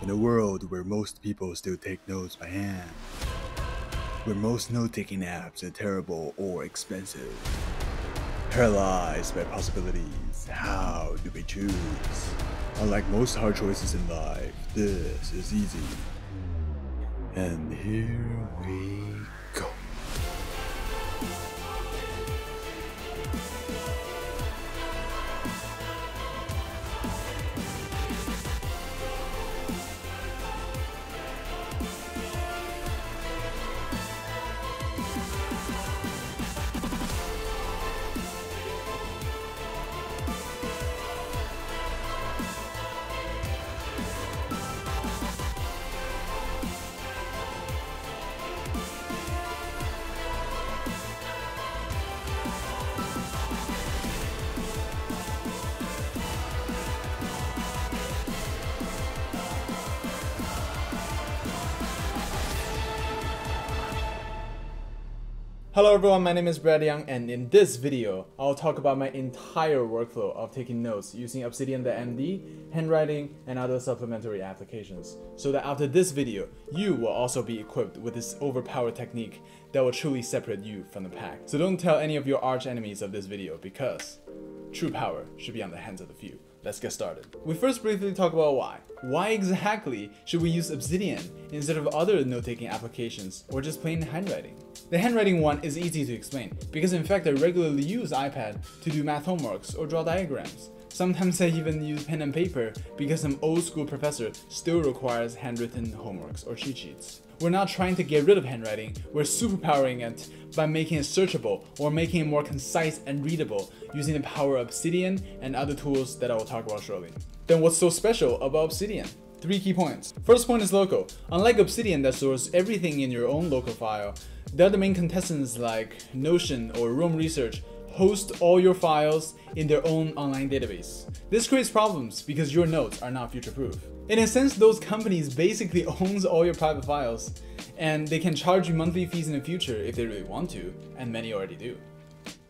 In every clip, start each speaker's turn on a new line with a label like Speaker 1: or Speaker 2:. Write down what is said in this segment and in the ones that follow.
Speaker 1: In a world where most people still take notes by hand, where most note-taking apps are terrible or expensive, paralyzed by possibilities, how do we choose? Unlike most hard choices in life, this is easy. And here we go.
Speaker 2: Hello everyone, my name is Brad Young, and in this video, I'll talk about my entire workflow of taking notes using Obsidian the MD, handwriting, and other supplementary applications, so that after this video, you will also be equipped with this overpowered technique that will truly separate you from the pack. So don't tell any of your arch enemies of this video, because true power should be on the hands of the few. Let's get started. We first briefly talk about why. Why exactly should we use Obsidian instead of other note-taking applications or just plain handwriting? The handwriting one is easy to explain because in fact I regularly use iPad to do math homeworks or draw diagrams. Sometimes I even use pen and paper because some old school professor still requires handwritten homeworks or cheat sheets. We're not trying to get rid of handwriting, we're superpowering it by making it searchable or making it more concise and readable using the power of Obsidian and other tools that I will talk about shortly. Then what's so special about Obsidian? 3 key points. First point is local. Unlike Obsidian that stores everything in your own local file, the other main contestants like Notion or Roam Research host all your files in their own online database. This creates problems because your notes are not future-proof. In a sense, those companies basically owns all your private files, and they can charge you monthly fees in the future if they really want to, and many already do.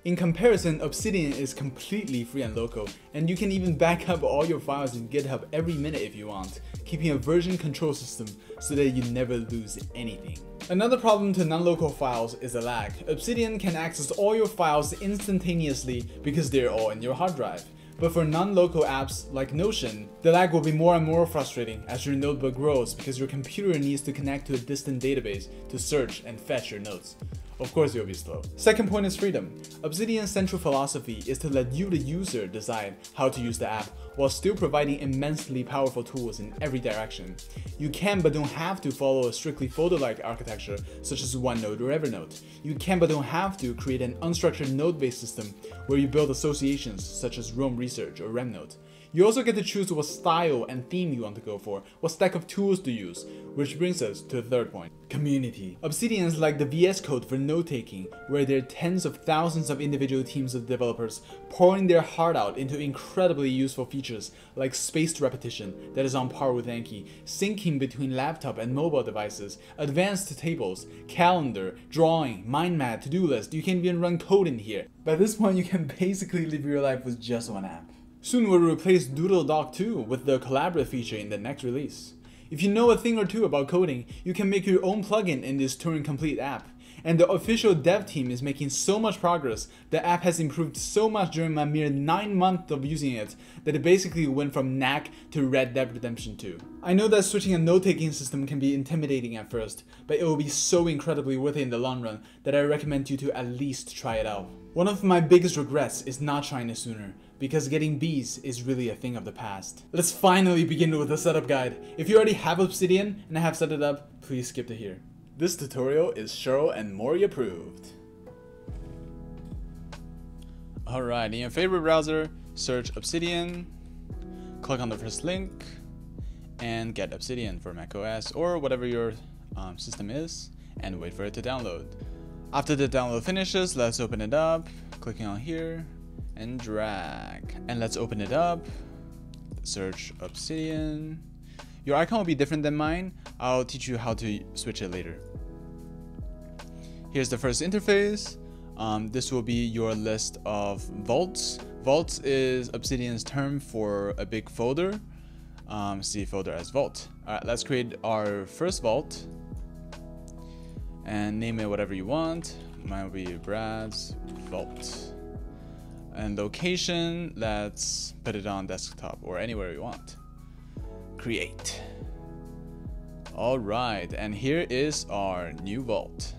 Speaker 2: In comparison, Obsidian is completely free and local, and you can even back up all your files in GitHub every minute if you want, keeping a version control system so that you never lose anything. Another problem to non-local files is the lag. Obsidian can access all your files instantaneously because they're all in your hard drive. But for non-local apps like Notion, the lag will be more and more frustrating as your notebook grows because your computer needs to connect to a distant database to search and fetch your notes. Of course you'll be slow. Second point is freedom. Obsidian's central philosophy is to let you, the user, decide how to use the app while still providing immensely powerful tools in every direction. You can but don't have to follow a strictly folder-like architecture such as OneNote or Evernote. You can but don't have to create an unstructured node-based system where you build associations such as Roam Research or RemNote. You also get to choose what style and theme you want to go for, what stack of tools to use, which brings us to the third point, community. Obsidian is like the VS Code for note-taking, where there are tens of thousands of individual teams of developers pouring their heart out into incredibly useful features like spaced repetition that is on par with Anki, syncing between laptop and mobile devices, advanced tables, calendar, drawing, mind map, to-do list. You can even run code in here. By this point, you can basically live your life with just one app. Soon we'll replace Doodle Doc 2 with the Collaborate feature in the next release. If you know a thing or two about coding, you can make your own plugin in this Turing-complete app. And the official dev team is making so much progress, the app has improved so much during my mere 9 months of using it, that it basically went from knack to Red Dead Redemption 2. I know that switching a note-taking system can be intimidating at first, but it will be so incredibly worth it in the long run that I recommend you to at least try it out. One of my biggest regrets is not trying it sooner, because getting B's is really a thing of the past. Let's finally begin with the setup guide. If you already have Obsidian and have set it up, please skip to here. This tutorial is Cheryl and Maury approved. Alright, in your favorite browser, search Obsidian, click on the first link, and get Obsidian for macOS or whatever your system is, and wait for it to download. After the download finishes, let's open it up, clicking on here, and drag. And let's open it up, search Obsidian. Your icon will be different than mine. I'll teach you how to switch it later. Here's the first interface. This will be your list of vaults. Vaults is Obsidian's term for a big folder. C folder as vault. Alright, let's create our first vault and name it whatever you want. Mine will be Brad's vault. And location, let's put it on desktop or anywhere you want. Create. Alright, and here is our new vault.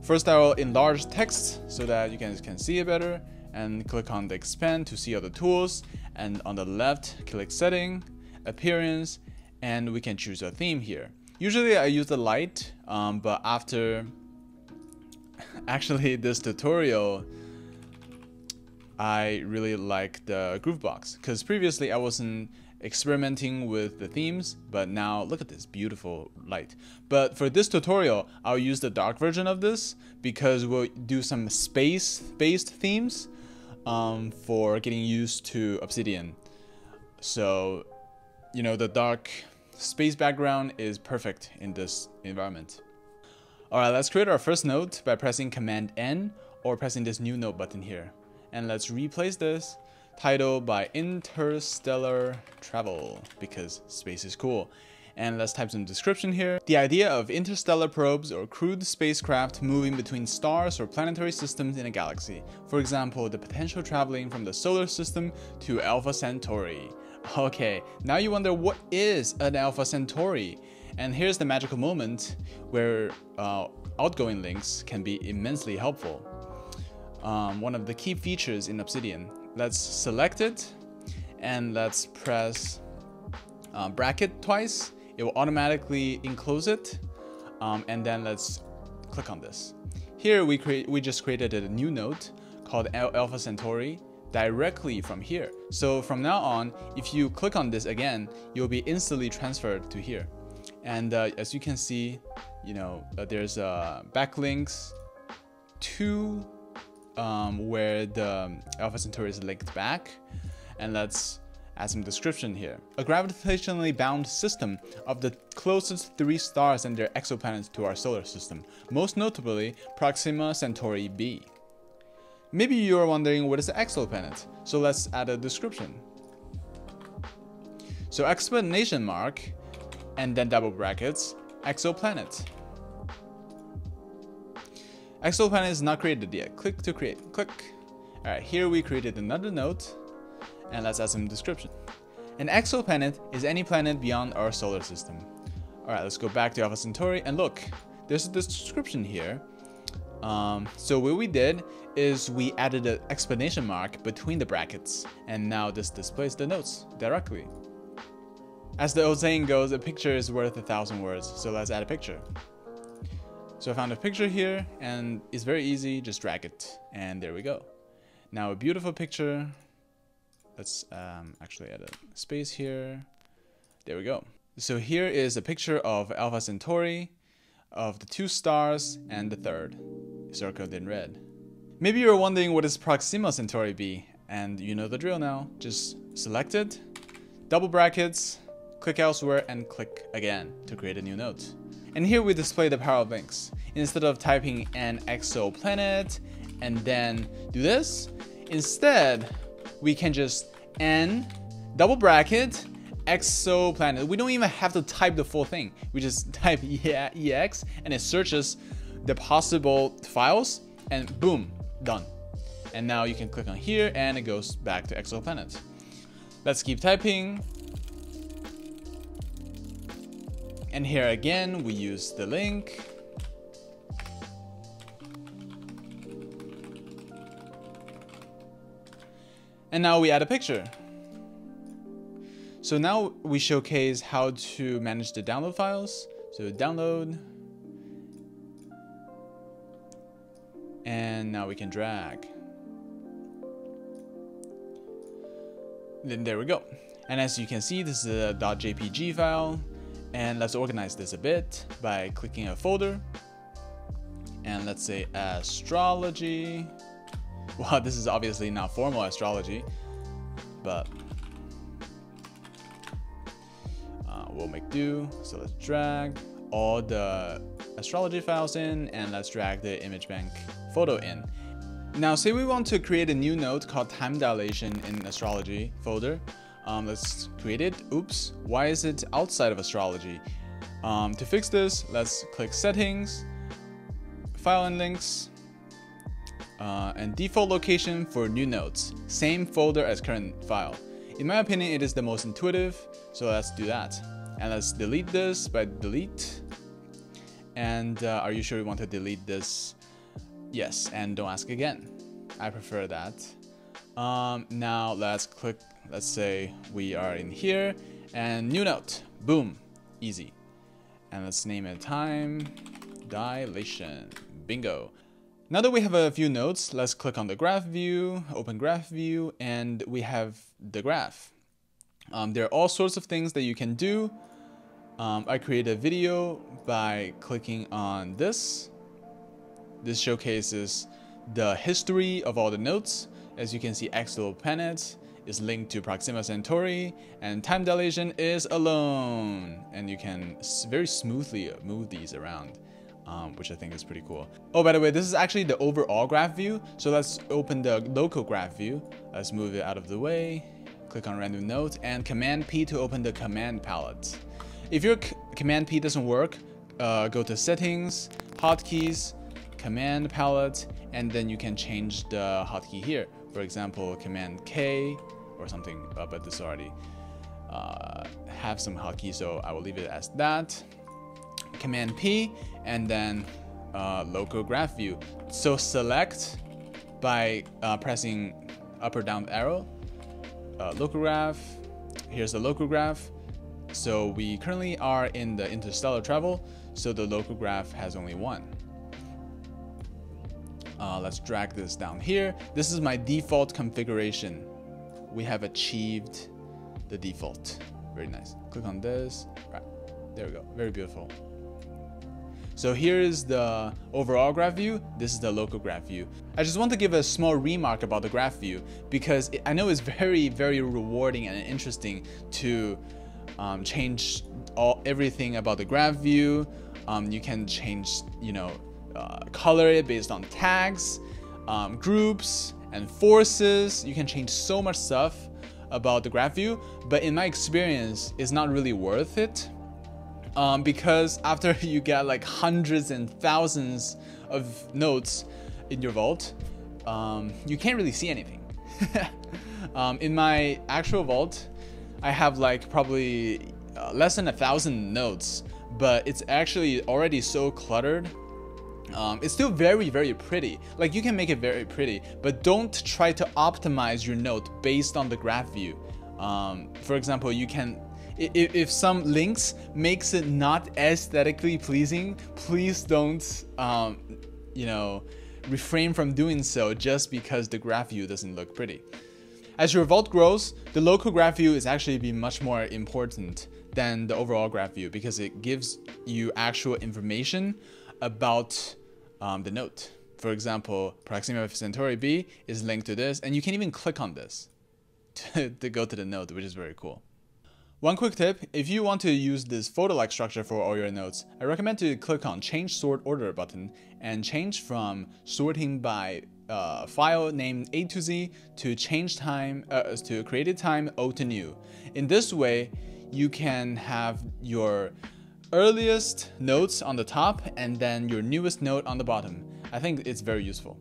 Speaker 2: First, I will enlarge text so that you guys can see it better, and click on the expand to see other tools, and on the left click setting, appearance, and we can choose a theme here. Usually I use the light, but after actually this tutorial I really like the Groovebox, because previously I wasn't experimenting with the themes, but now look at this beautiful light. But for this tutorial, I'll use the dark version of this because we'll do some space-based themes for getting used to Obsidian. So, you know, the dark space background is perfect in this environment. Alright, let's create our first node by pressing Command N or pressing this new node button here. And let's replace this title by Interstellar Travel because space is cool. And let's type some description here. The idea of interstellar probes or crewed spacecraft moving between stars or planetary systems in a galaxy. For example, the potential traveling from the solar system to Alpha Centauri. Okay, now you wonder what is an Alpha Centauri? And here's the magical moment where outgoing links can be immensely helpful. One of the key features in Obsidian. Let's select it and let's press bracket twice. It will automatically enclose it, and then let's click on this. Here we just created a new node called Alpha Centauri directly from here. So from now on, if you click on this again, you'll be instantly transferred to here. And as you can see, you know, there's backlinks to where the Alpha Centauri is linked back. And let's add some description here. A gravitationally bound system of the closest 3 stars and their exoplanets to our solar system, most notably Proxima Centauri b. Maybe you are wondering what is an exoplanet, so let's add a description. So exclamation mark and then double brackets, exoplanet. Exoplanet is not created yet. Click to create. Click. Alright, here we created another node, and let's add some description. An exoplanet is any planet beyond our solar system. Alright, let's go back to Alpha Centauri, and look, there's a description here. So what we did is we added an exclamation mark between the brackets, and now this displays the notes directly. As the old saying goes, a picture is worth 1,000 words, so let's add a picture. So I found a picture here, and it's very easy, just drag it, and there we go. Now a beautiful picture. Let's actually add a space here. There we go. So here is a picture of Alpha Centauri, of the 2 stars, and the 3rd, circled in red. Maybe you're wondering what is Proxima Centauri b, and you know the drill now. Just select it, double brackets, click elsewhere, and click again to create a new node. And here we display the power of links. Instead of typing an exoplanet and then do this, instead we can just n double bracket exoplanet. We don't even have to type the full thing. We just type ex and it searches the possible files and boom, done. And now you can click on here and it goes back to exoplanet. Let's keep typing. And here again, we use the link. And now we add a picture. So now we showcase how to manage the download files. So download. And now we can drag. Then there we go. And as you can see, this is a .jpg file. And let's organize this a bit by clicking a folder. And let's say astrology. Well, this is obviously not formal astrology, but we'll make do. So let's drag all the astrology files in, and let's drag the image bank photo in. Now, say we want to create a new node called time dilation in astrology folder. Let's create it. Oops, why is it outside of astrology? To fix this, let's click settings, file and links, and default location for new notes. Same folder as current file. In my opinion, it is the most intuitive, so let's do that. And let's delete this by delete. And are you sure you want to delete this? Yes, and don't ask again. I prefer that. Now let's click, let's say we are in here, and new note, boom, easy. And let's name it time dilation, bingo. Now that we have a few notes, let's click on the graph view, open graph view, and we have the graph. There are all sorts of things that you can do. I created a video by clicking on this. This showcases the history of all the notes. As you can see, exoplanet is linked to Proxima Centauri, and time dilation is alone. And you can very smoothly move these around, which I think is pretty cool. Oh, by the way, this is actually the overall graph view. So let's open the local graph view. Let's move it out of the way. Click on random note and Command P to open the command palette. If your Command P doesn't work, go to settings, hotkeys, command palette, and then you can change the hotkey here. For example, Command K or something, but this already have some hotkey, so I will leave it as that. Command P, and then local graph view. So select by pressing up or down arrow, local graph. Here's the local graph. So we currently are in the interstellar travel, so the local graph has only one. Let's drag this down here. This is my default configuration. We have achieved the default. Very nice. Click on this. Right. There we go. Very beautiful. So here is the overall graph view. This is the local graph view. I just want to give a small remark about the graph view because I know it's very, very rewarding and interesting to change everything about the graph view. You can change, color it based on tags, groups, and forces. You can change so much stuff about the graph view, but in my experience, it's not really worth it. Because after you get like hundreds and thousands of notes in your vault, you can't really see anything. In my actual vault, I have like probably less than 1,000 notes, but it's actually already so cluttered. It's still very, very pretty. Like you can make it very pretty, but don't try to optimize your note based on the graph view. For example, you can, if some links makes it not aesthetically pleasing, please don't, refrain from doing so just because the graph view doesn't look pretty. As your vault grows, the local graph view is actually be much more important than the overall graph view because it gives you actual information about the note. For example, Proxima Centauri b is linked to this, and you can even click on this to go to the note, which is very cool. One quick tip, if you want to use this photo-like structure for all your notes, I recommend to click on Change Sort Order button and change from sorting by file named A to Z to change time to created time O to new. In this way, you can have your earliest notes on the top and then your newest note on the bottom. I think it's very useful.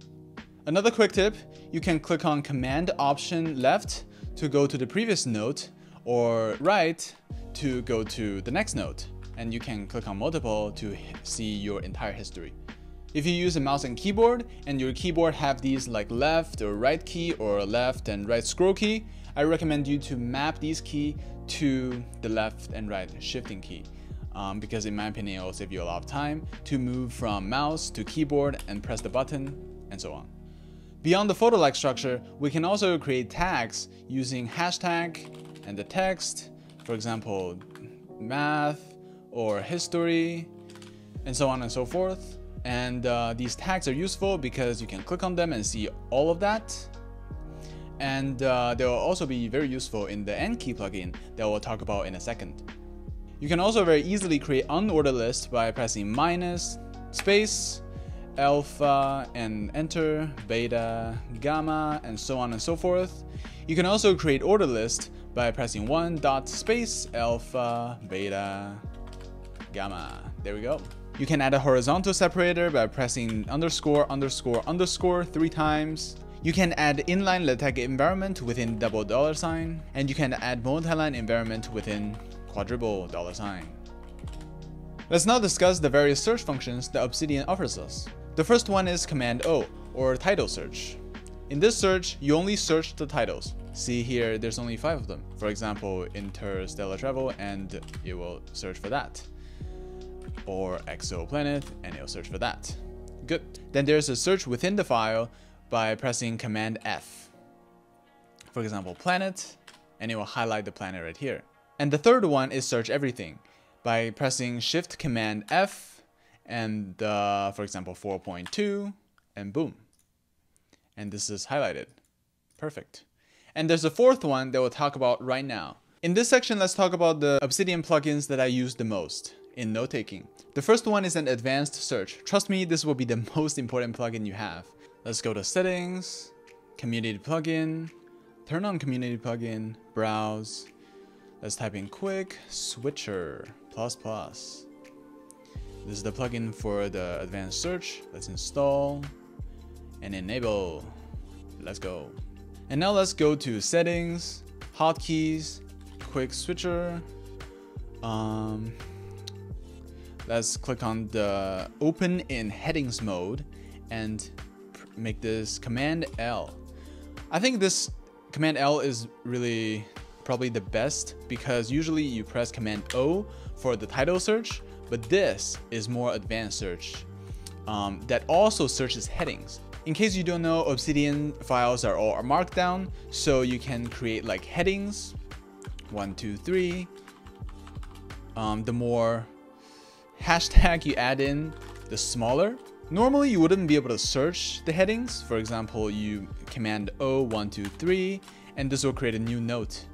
Speaker 2: Another quick tip, you can click on Command Option left to go to the previous note, or right to go to the next note, and you can click on multiple to see your entire history. If you use a mouse and keyboard and your keyboard have these like left or right key or left and right scroll key, I recommend you to map these key to the left and right shifting key, because in my opinion it will save you a lot of time to move from mouse to keyboard and press the button and so on. Beyond the photo-like structure, we can also create tags using hashtag and the text, for example, math or history, and so on and so forth. And these tags are useful because you can click on them and see all of that. And they will also be very useful in the End Key plugin that we'll talk about in a second. You can also very easily create unordered lists by pressing minus, space, alpha, and enter, beta, gamma, and so on and so forth. You can also create order list by pressing 1 dot space alpha beta gamma. There we go. You can add a horizontal separator by pressing underscore underscore underscore 3 times. You can add inline LaTeX environment within double $, and you can add multi-line environment within quadruple $. Let's now discuss the various search functions that Obsidian offers us. The first one is Command O, or title search. In this search, you only search the titles. See here, there's only 5 of them. For example, interstellar travel, and it will search for that. Or exoplanet, and it'll search for that. Good. Then there's a search within the file by pressing Command F. For example, planet, and it will highlight the planet right here. And the third one is search everything by pressing Shift Command F and for example 4.2, and boom. And this is highlighted. Perfect. And there's a fourth one that we'll talk about right now. In this section, let's talk about the Obsidian plugins that I use the most in note-taking. The first one is an advanced search. Trust me, this will be the most important plugin you have. Let's go to settings, community plugin, turn on community plugin, browse. Let's type in quick switcher ++. This is the plugin for the advanced search. Let's install and enable. Let's go. And now let's go to settings, hotkeys, quick switcher. Let's click on the open in headings mode and make this Command L. I think this Command L is really probably the best because usually you press Command O for the title search, but this is more advanced search that also searches headings. In case you don't know, Obsidian files are all markdown, so you can create like headings, 1, 2, 3. The more hashtag you add in, the smaller. Normally you wouldn't be able to search the headings. For example, you Command O 1, 2, 3, and this will create a new note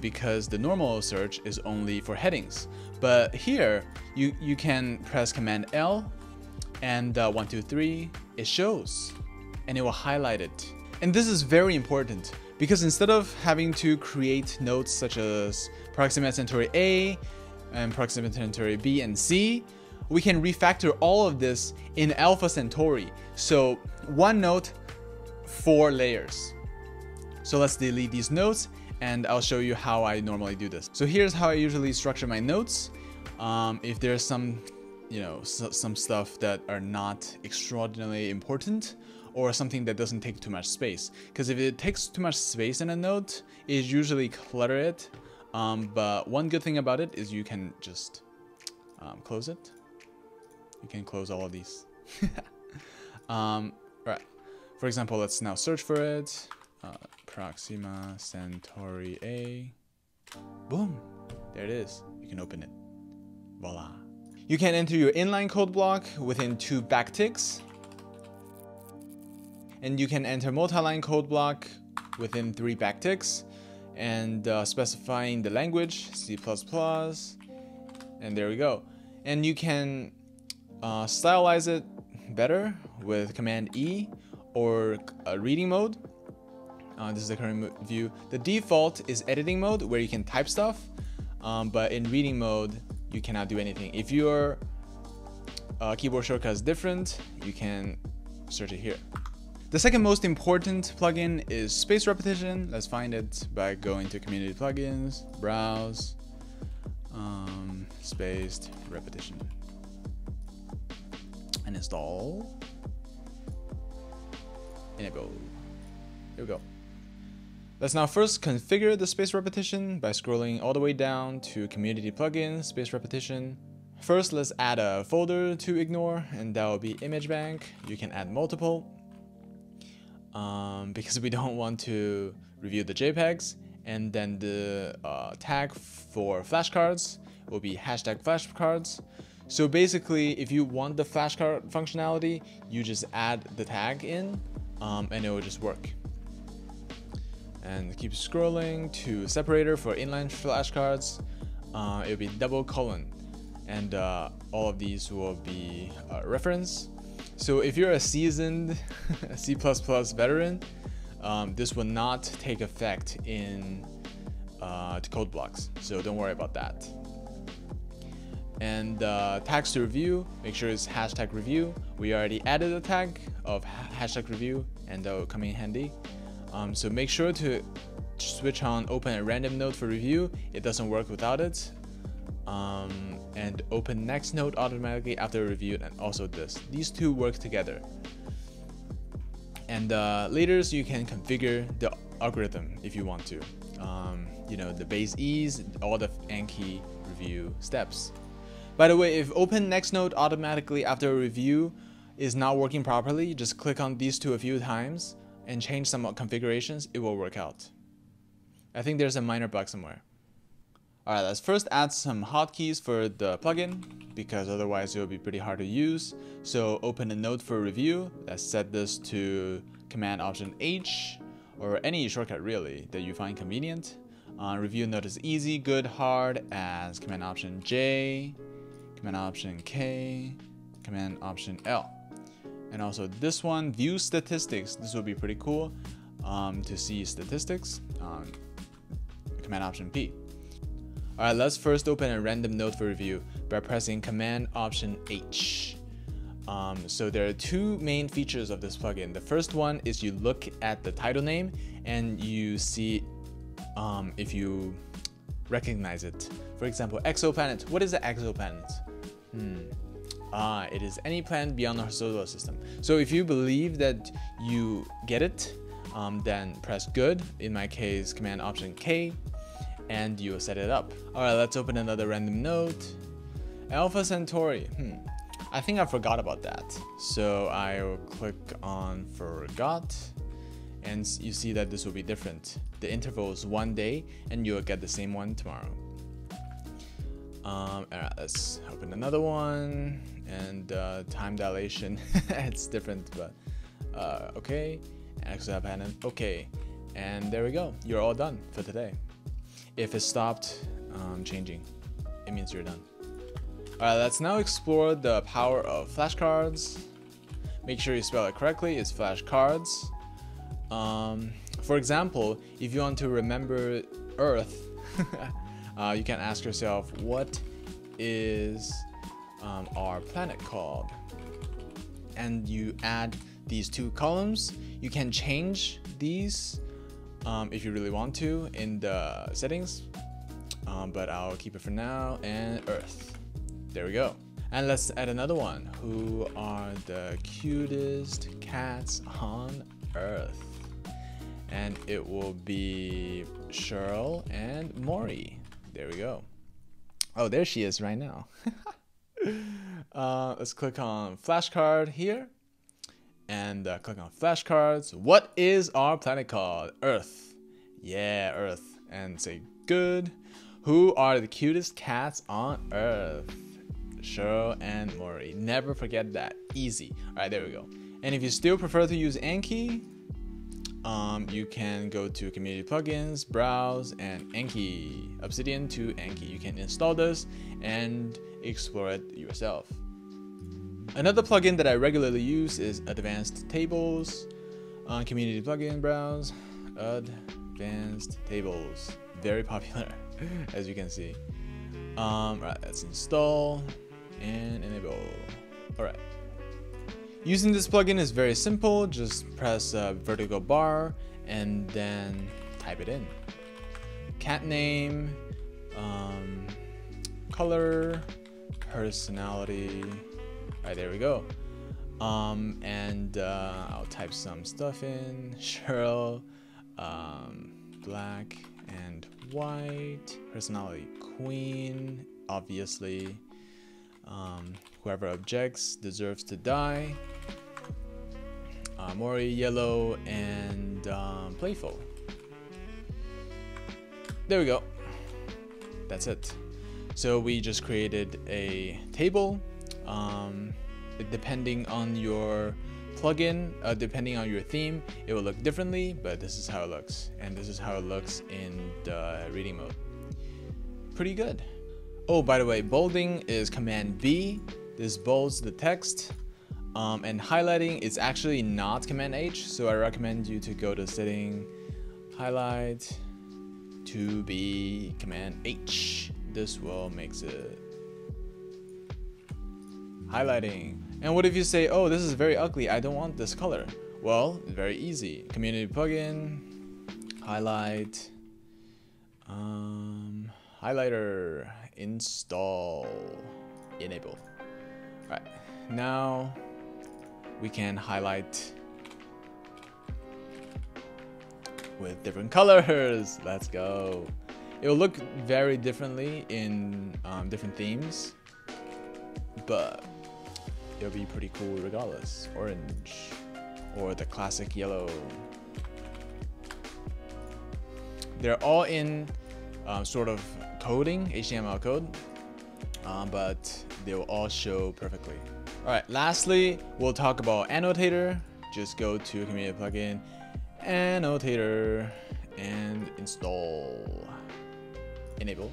Speaker 2: because the normal search is only for headings. But here you can press Command L and 1, 2, 3, it shows and it will highlight it. And this is very important because instead of having to create notes such as Proxima Centauri A and Proxima Centauri B and C, we can refactor all of this in Alpha Centauri. So one note, 4 layers. So let's delete these notes and I'll show you how I normally do this. So here's how I usually structure my notes. If there's some, some stuff that are not extraordinarily important or something that doesn't take too much space. Because if it takes too much space in a note, it usually clutter it. But one good thing about it is you can just close it. You can close all of these. Right. For example, let's now search for it. Proxima Centauri A. Boom. There it is. You can open it. Voila. You can enter your inline code block within 2 backticks. And you can enter multi-line code block within 3 backticks. And specifying the language, C++. And there we go. And you can stylize it better with Command E or reading mode. This is the current view. The default is editing mode where you can type stuff, but in reading mode you cannot do anything. If your keyboard shortcut is different, you can search it here. The second most important plugin is space repetition. Let's find it by going to community plugins, browse, spaced repetition. And install, enable. Here we go. Let's now first configure the space repetition by scrolling all the way down to community plugins, space repetition. First, let's add a folder to ignore, and that will be image bank. You can add multiple because we don't want to review the JPEGs. And then the tag for flashcards will be hashtag flashcards. So basically, if you want the flashcard functionality, you just add the tag in and it will just work. And keep scrolling to separator for inline flashcards. It will be double colon. And all of these will be reference. So if you're a seasoned C++ veteran, this will not take effect in code blocks, so don't worry about that. And tags to review, make sure it's hashtag review. We already added a tag of hashtag review, and that will come in handy. So make sure to switch on open a random node for review. It doesn't work without it. And open next node automatically after review, and also this. These two work together. And later you can configure the algorithm if you want to. You know, the base ease, all the Anki review steps. By the way, if open next node automatically after a review is not working properly, just click on these two a few times and change some configurations, it will work out. I think there's a minor bug somewhere. Alright, let's first add some hotkeys for the plugin, because otherwise it will be pretty hard to use. So open a node for review. Let's set this to Command Option H, or any shortcut really that you find convenient. Review node is easy, good, hard as Command Option J, Command Option K, Command Option L. And also this one, view statistics. This will be pretty cool to see statistics. Command Option P. Alright, let's first open a random node for review by pressing Command Option H. So there are two main features of this plugin. The first one is you look at the title name and you see if you recognize it. For example, exoplanet. What is an exoplanet? It is any planet beyond our solar system. So if you believe that you get it, then press good. In my case, Command Option K, and you will set it up. Alright, let's open another random node. Alpha Centauri. I think I forgot about that. So I will click on forgot, and you see that this will be different. The interval is 1 day, and you will get the same one tomorrow. Alright, let's open another one, and time dilation, it's different, but okay. Exoplanet, okay. And there we go. You're all done for today. If it stopped changing, it means you're done. Alright, let's now explore the power of flashcards. Make sure you spell it correctly. It's flashcards. For example, if you want to remember Earth, you can ask yourself, what is our planet called? And you add these two columns. You can change these if you really want to in the settings, but I'll keep it for now. And Earth. There we go. And let's add another one. Who are the cutest cats on Earth? And it will be Cheryl and Maury. There we go. Oh, there she is right now. Let's click on flashcard here. And click on flashcards. What is our planet called? Earth. Yeah, Earth. And say good. Who are the cutest cats on Earth? Cheryl and Maury. Never forget that. Easy. Alright, there we go. And if you still prefer to use Anki, you can go to Community Plugins, Browse, and Anki. Obsidian to Anki. You can install this and explore it yourself. Another plugin that I regularly use is Advanced Tables. Community Plugin, Browse, Advanced Tables. Very popular, as you can see. Right, let's install and enable. Alright. Using this plugin is very simple. Just press vertical bar and then type it in. Cat name, color, personality. Alright, there we go. And I'll type some stuff in. Cheryl, black and white. Personality, queen, obviously. Whoever objects deserves to die. Maury, yellow, and playful. There we go. That's it. So we just created a table. Depending on your plugin, depending on your theme, it will look differently, but this is how it looks. And this is how it looks in the reading mode. Pretty good. Oh, by the way, bolding is Command B. This bolds the text. And highlighting is actually not Command H, so I recommend you to go to setting, highlight to be Command H. This will makes it highlighting. And what if you say, oh, this is very ugly, I don't want this color? Well, it's very easy. Community plugin, highlight, highlighter, install, enable. All right, now we can highlight with different colors. Let's go. It will look very differently in different themes, but it'll be pretty cool regardless. Orange or the classic yellow. They're all in sort of coding, HTML code, but they will all show perfectly. All right, lastly, we'll talk about annotator. Just go to community plugin, annotator, and install, enable.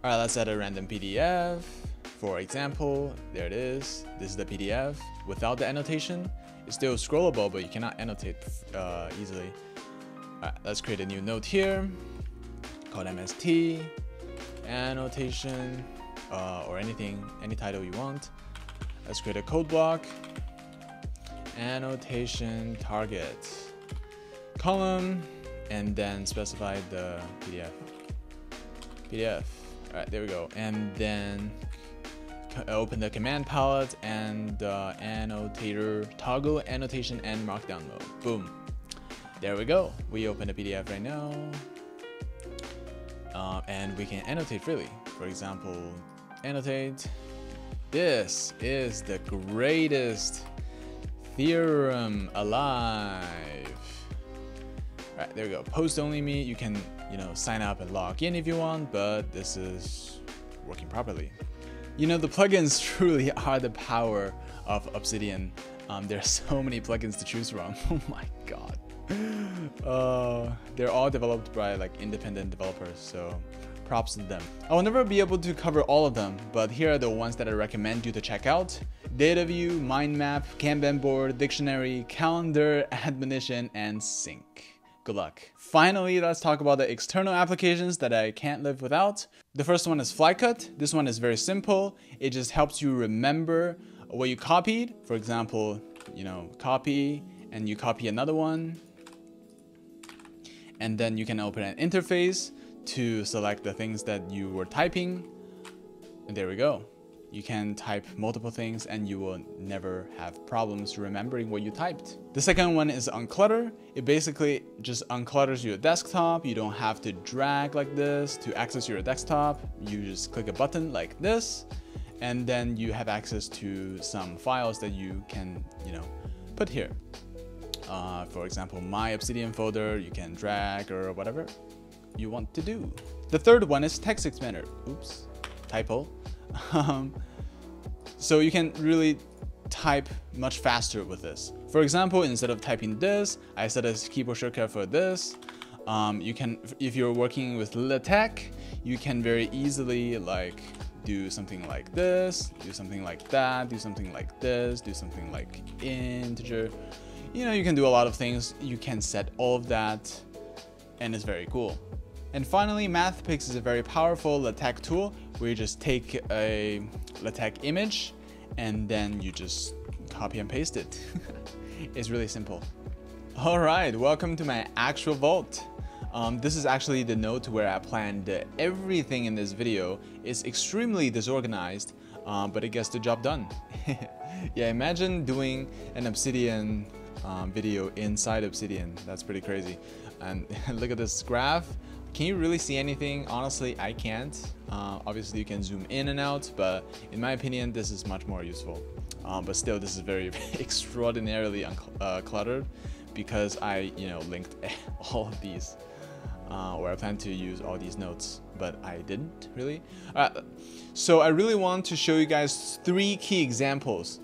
Speaker 2: All right, let's add a random PDF. For example, there it is. This is the PDF without the annotation. It's still scrollable, but you cannot annotate easily. All right, let's create a new note here called MST, annotation, or anything, any title you want. Let's create a code block, annotation target, column, and then specify the PDF. All right, there we go. And then open the command palette and annotator, toggle annotation and markdown mode. Boom. There we go. We open the PDF right now. And we can annotate freely. For example, annotate. This is the greatest theorem alive. All right, there we go. Post only me. You can, sign up and log in if you want, but this is working properly. The plugins truly are the power of Obsidian. There are so many plugins to choose from. Oh my god. They're all developed by independent developers, so props to them. I will never be able to cover all of them, but here are the ones that I recommend you to check out: data view, mind map, Kanban board, dictionary, calendar, admonition, and sync. Good luck. Finally, let's talk about the external applications that I can't live without. The first one is Flycut. This one is very simple. It just helps you remember what you copied. For example, copy, and you copy another one. And then you can open an interface to select the things that you were typing. And there we go. You can type multiple things and you will never have problems remembering what you typed. The second one is unclutter. It basically just unclutters your desktop. You don't have to drag like this to access your desktop. You just click a button like this, and then you have access to some files that you can, put here. For example, my Obsidian folder, you can drag or whatever you want to do. The third one is text expander. Oops, typo. So you can really type much faster with this. For example, instead of typing this, I set a keyboard shortcut for this. You can, if you're working with LaTeX, you can very easily do something like this, do something like that, do something like this, do something like integer. You can do a lot of things. You can set all of that, and it's very cool. And finally, MathPix is a very powerful LaTeX tool where you just take a LaTeX image and then you just copy and paste it. It's really simple. All right, welcome to my actual vault. This is actually the note where I planned everything in this video. It's extremely disorganized, but it gets the job done. Yeah, imagine doing an Obsidian video inside Obsidian. That's pretty crazy. And look at this graph. Can you really see anything? Honestly, I can't. Obviously, you can zoom in and out, but in my opinion, this is much more useful. But still, this is very extraordinarily cluttered because I, linked all of these, or I plan to use all these notes, but I didn't really. So I really want to show you guys 3 key examples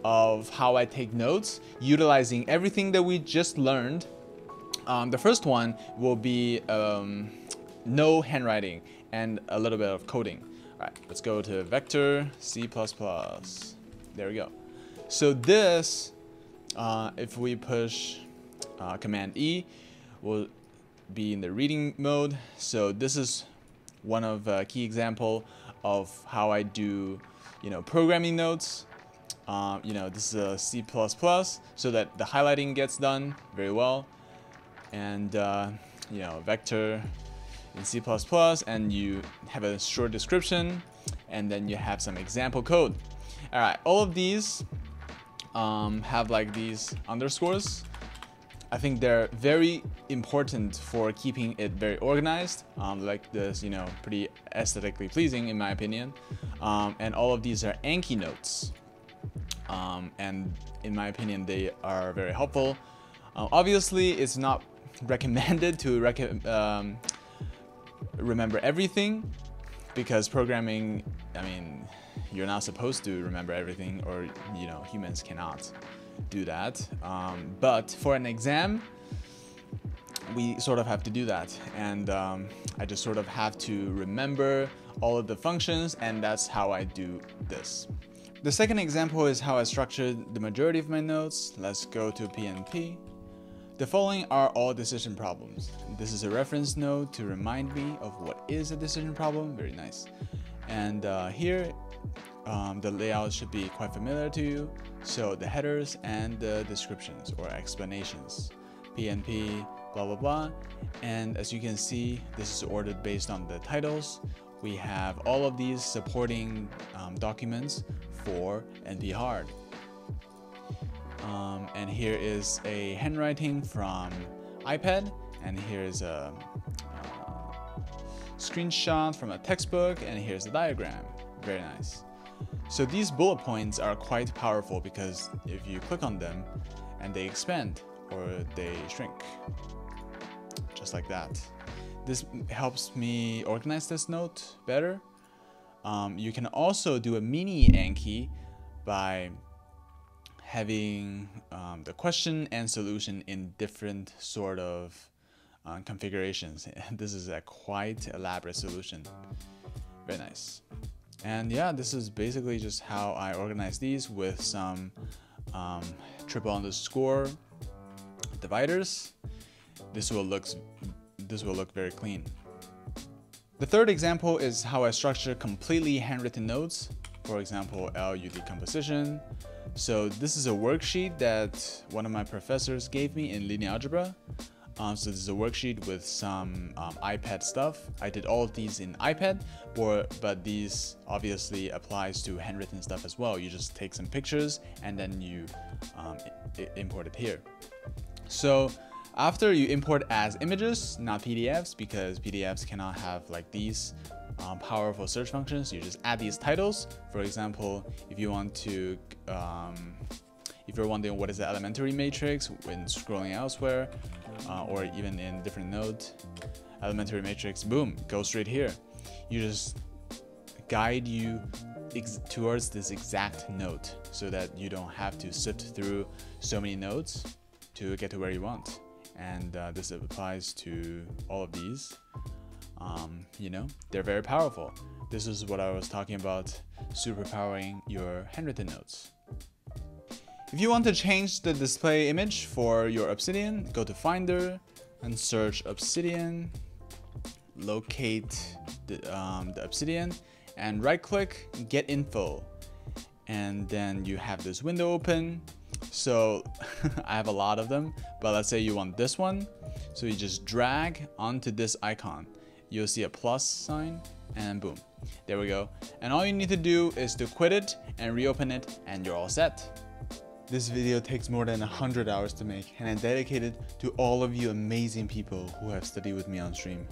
Speaker 2: of how I take notes, utilizing everything that we just learned. The first one will be no handwriting and a little bit of coding. All right, let's go to vector C++. There we go. So this, if we push Command E, will be in the reading mode. So this is one of key example of how I do, programming notes. This is a C++, so that the highlighting gets done very well, and vector in C++, and you have a short description, and then you have some example code. All right, all of these have like these underscores. I think they're very important for keeping it very organized, like this, pretty aesthetically pleasing in my opinion. And all of these are Anki notes. And in my opinion, they are very helpful. Obviously, it's not recommended to remember everything, because programming, you're not supposed to remember everything, or humans cannot do that. But for an exam, we sort of have to do that, and I just sort of have to remember all of the functions, and that's how I do this. The second example is how I structured the majority of my notes. Let's go to PNP. The following are all decision problems. This is a reference node to remind me of what is a decision problem. Very nice. And here, the layout should be quite familiar to you. So the headers and the descriptions or explanations. PNP, blah, blah, blah. And as you can see, this is ordered based on the titles. We have all of these supporting documents for NP Hard. And here is a handwriting from iPad, and here's a screenshot from a textbook, and here's a diagram. Very nice. So these bullet points are quite powerful, because if you click on them and they expand or they shrink, just like that. This helps me organize this note better. You can also do a mini Anki by having the question and solution in different sort of configurations. This is a quite elaborate solution. Very nice. And yeah, this is basically just how I organize these with some triple underscore dividers. This will look very clean. The third example is how I structure completely handwritten notes. For example, LUD composition. So this is a worksheet that one of my professors gave me in linear algebra. So this is a worksheet with some iPad stuff. I did all of these in iPad, but these obviously applies to handwritten stuff as well. You just take some pictures and then you import it here. So after you import as images, not PDFs, because PDFs cannot have like these powerful search functions. You just add these titles. For example, if you want to, if you're wondering what is the elementary matrix when scrolling elsewhere, or even in different nodes, elementary matrix, boom, go straight here. You just guide you towards this exact node, so that you don't have to sift through so many nodes to get to where you want. And this applies to all of these. They're very powerful. This is what I was talking about, superpowering your handwritten notes. If you want to change the display image for your Obsidian, go to Finder and search Obsidian, locate the Obsidian, and right click, get info. And then you have this window open. So I have a lot of them, but let's say you want this one. So you just drag onto this icon. You'll see a plus sign, and boom, there we go. And all you need to do is to quit it and reopen it, and you're all set. This video takes more than 100 hours to make, and I dedicate it to all of you amazing people who have studied with me on stream.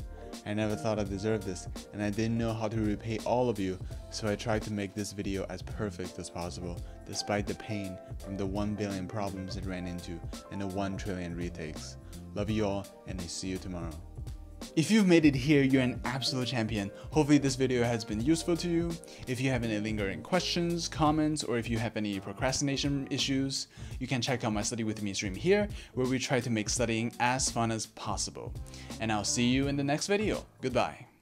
Speaker 2: I never thought I deserved this, and I didn't know how to repay all of you, so I tried to make this video as perfect as possible, despite the pain from the 1 billion problems it ran into and the 1 trillion retakes. Love you all, and I see you tomorrow. If you've made it here, you're an absolute champion. Hopefully this video has been useful to you. If you have any lingering questions, comments, or if you have any procrastination issues, you can check out my Study With Me stream here, where we try to make studying as fun as possible. And I'll see you in the next video. Goodbye.